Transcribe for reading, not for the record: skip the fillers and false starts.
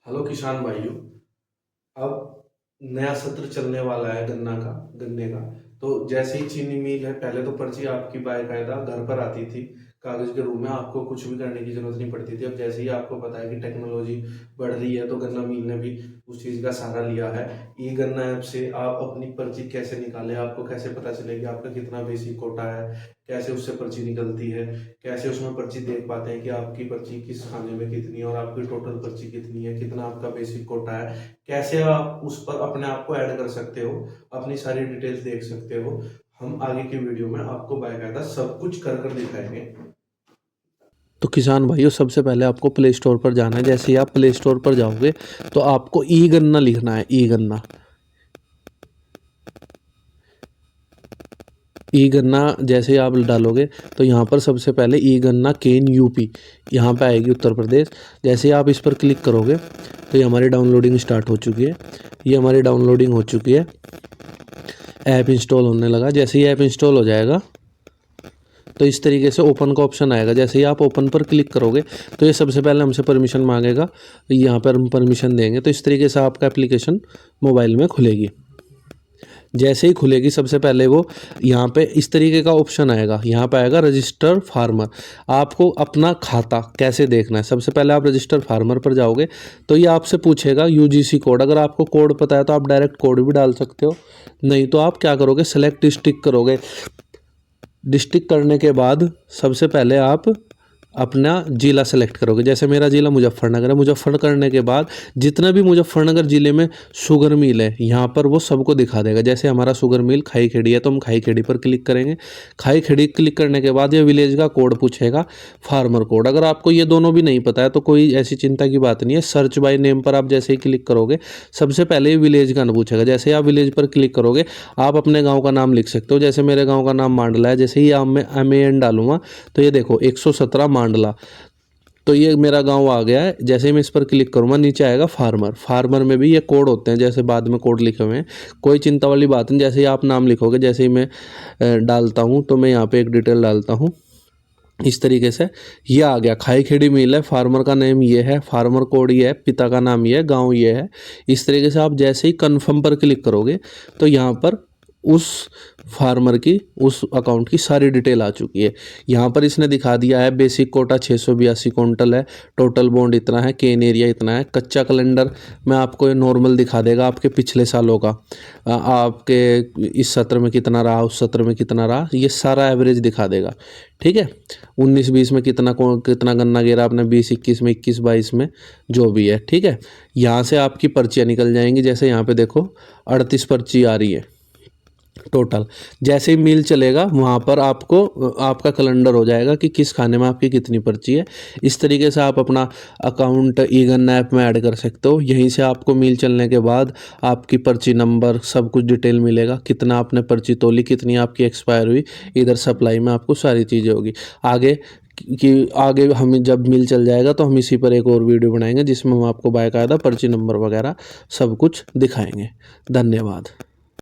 Hello किसान भाइयों। अब नया सत्र चलने वाला है गन्ने का। तो जैसे ही चीनी मिल है, पहले तो पर्ची आपकी बाकायदा घर पर आती थी, कागज के रूप में, आपको कुछ भी करने की जरूरत नहीं पड़ती थी। अब जैसे ही आपको पता है कि टेक्नोलॉजी बढ़ रही है, तो गन्ना मिल ने भी उस चीज़ का सहारा लिया है। ई गन्ना ऐप से आप अपनी पर्ची कैसे निकालें, आपको कैसे पता चलेगी आपका कितना बेसिक कोटा है, कैसे उससे पर्ची निकलती है, कैसे उसमें पर्ची देख पाते हैं कि आपकी पर्ची किस खाने में कितनी है और आपकी टोटल पर्ची कितनी है, कितना आपका बेसिक कोटा है, कैसे आप उस पर अपने आप को ऐड कर सकते हो, अपनी सारी डिटेल्स देख सकते हो। हम आगे की वीडियो में आपको बाकायदा सब कुछ कर कर दिखाएंगे। तो किसान भाइयों, सबसे पहले आपको प्ले स्टोर पर जाना है। जैसे ही आप प्ले स्टोर पर जाओगे तो आपको ई गन्ना लिखना है। ई गन्ना जैसे ही आप डालोगे तो यहाँ पर सबसे पहले ई गन्ना केन यूपी यहाँ पे आएगी, उत्तर प्रदेश। जैसे ही आप इस पर क्लिक करोगे तो ये हमारी डाउनलोडिंग स्टार्ट हो चुकी है। ये हमारी डाउनलोडिंग हो चुकी है, ऐप इंस्टॉल होने लगा। जैसे ही ऐप इंस्टॉल हो जाएगा तो इस तरीके से ओपन का ऑप्शन आएगा। जैसे ही आप ओपन पर क्लिक करोगे तो ये सबसे पहले हमसे परमिशन मांगेगा, यहाँ पर हम परमिशन देंगे। तो इस तरीके से आपका एप्लीकेशन मोबाइल में खुलेगी। जैसे ही खुलेगी सबसे पहले वो यहाँ पे इस तरीके का ऑप्शन आएगा, यहाँ पे आएगा रजिस्टर फार्मर। आपको अपना खाता कैसे देखना है, सबसे पहले आप रजिस्टर फार्मर पर जाओगे तो ये आपसे पूछेगा यूजीसी कोड। अगर आपको कोड पता है तो आप डायरेक्ट कोड भी डाल सकते हो, नहीं तो आप क्या करोगे, सेलेक्ट डिस्ट्रिक्ट करोगे। डिस्ट्रिक्ट करने के बाद सबसे पहले आप अपना ज़िला सेलेक्ट करोगे। जैसे मेरा ज़िला मुजफ्फरनगर है। मुजफ्फर करने के बाद जितना भी मुजफ्फरनगर ज़िले में शुगर मिल है यहाँ पर वो सबको दिखा देगा। जैसे हमारा शुगर मिल खाई खेड़ी है तो हम खाई खेड़ी पर क्लिक करेंगे। खाई खेड़ी क्लिक करने के बाद ये विलेज का कोड पूछेगा, फार्मर कोड। अगर आपको ये दोनों भी नहीं पता है तो कोई ऐसी चिंता की बात नहीं है। सर्च बाय नेम पर आप जैसे ही क्लिक करोगे सबसे पहले ही विलेज का पूछेगा। जैसे ही आप विलेज पर क्लिक करोगे आप अपने गाँव का नाम लिख सकते हो। जैसे मेरे गाँव का नाम मांडला है। जैसे ही आप मैं MAN डालूंगा तो ये देखो 117 मांडला, तो ये मेरा गांव आ गया है। जैसे ही मैं इस पर क्लिक करूँगा नीचे आएगा फार्मर। फार्मर में भी ये कोड होते हैं, जैसे बाद में कोड लिखे हुए हैं, कोई चिंता वाली बात नहीं। जैसे ही आप नाम लिखोगे, जैसे ही मैं डालता हूँ तो मैं यहाँ पे एक डिटेल डालता हूँ इस तरीके से, ये आ गया खाई खेड़ी मिल है। फार्मर का नेम ये है, फार्मर कोड ये है, पिता का नाम ये है, गांव ये है। इस तरीके से आप जैसे ही कन्फर्म पर क्लिक करोगे तो यहाँ पर उस फार्मर की, उस अकाउंट की सारी डिटेल आ चुकी है। यहाँ पर इसने दिखा दिया है बेसिक कोटा 682 क्विंटल है, टोटल बॉन्ड इतना है, केन एरिया इतना है। कच्चा कैलेंडर में आपको ये नॉर्मल दिखा देगा आपके पिछले सालों का, आपके इस सत्र में कितना रहा, उस सत्र में कितना रहा, ये सारा एवरेज दिखा देगा। ठीक है, 19-20 में कितना गन्ना गिरा आपने, 20-21 में, 21-22 में, जो भी है। ठीक है, यहाँ से आपकी पर्चियाँ निकल जाएंगी। जैसे यहाँ पे देखो 38 पर्ची आ रही है टोटल। जैसे ही मील चलेगा वहाँ पर आपको आपका कैलेंडर हो जाएगा कि किस खाने में आपकी कितनी पर्ची है। इस तरीके से आप अपना अकाउंट ई गन्ना ऐप में ऐड कर सकते हो। यहीं से आपको मील चलने के बाद आपकी पर्ची नंबर सब कुछ डिटेल मिलेगा, कितना आपने पर्ची तोली, कितनी आपकी एक्सपायर हुई। इधर सप्लाई में आपको सारी चीज़ें होगी। आगे कि आगे हमें जब मिल चल जाएगा तो हम इसी पर एक और वीडियो बनाएंगे जिसमें हम आपको बाकायदा पर्ची नंबर वगैरह सब कुछ दिखाएंगे। धन्यवाद।